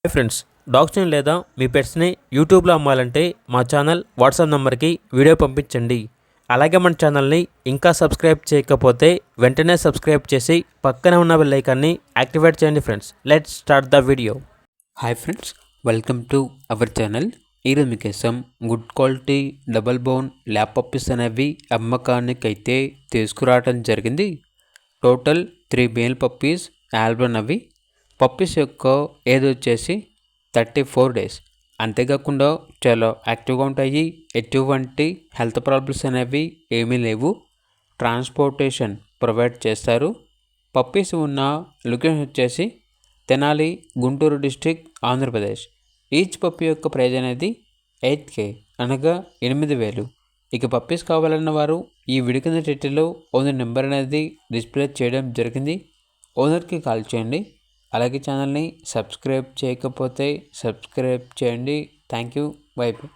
Hi friends, డాగ్స్ని లేదా మీ పెట్స్ని యూట్యూబ్లో అమ్మాలంటే మా ఛానల్ వాట్సాప్ నెంబర్కి వీడియో పంపించండి. అలాగే మన ఛానల్ని ఇంకా సబ్స్క్రైబ్ చేయకపోతే వెంటనే సబ్స్క్రైబ్ చేసి పక్కనే ఉన్న బెల్ ఐకాన్ని యాక్టివేట్ చేయండి. Friends, let's start the video. Hi friends, welcome to our channel. ఈరోజు మీకోసం good quality double bone lap puppies అనేవి అమ్మకానికి అయితే తీసుకురావడం జరిగింది. టోటల్ 3 మేల్ పప్పీస్ ఆల్బన్ అవి. పప్పీస్ యొక్క ఏజ్ వచ్చేసి 34 డేస్. అంతేకాకుండా చాలా యాక్టివ్గా ఉంటాయి. ఎటువంటి హెల్త్ ప్రాబ్లమ్స్ అనేవి ఏమీ లేవు. ట్రాన్స్పోర్టేషన్ ప్రొవైడ్ చేస్తారు. పప్పీస్ ఉన్న లొకేషన్ వచ్చేసి Tenali, Guntur district, Andhra Pradesh. Each puppy యొక్క ప్రైజ్ అనేది 8K అనగా 8,000. ఇక పప్పీస్ కావాలన్న వారు ఈ వీడియో కింద టైటిల్లో ఓనర్ నెంబర్ అనేది డిస్ప్లే చేయడం జరిగింది. ఓనర్కి కాల్ చేయండి. అలాగే ఛానల్ని సబ్స్క్రైబ్ చేయకపోతే సబ్స్క్రైబ్ చేయండి. Thank you. By by.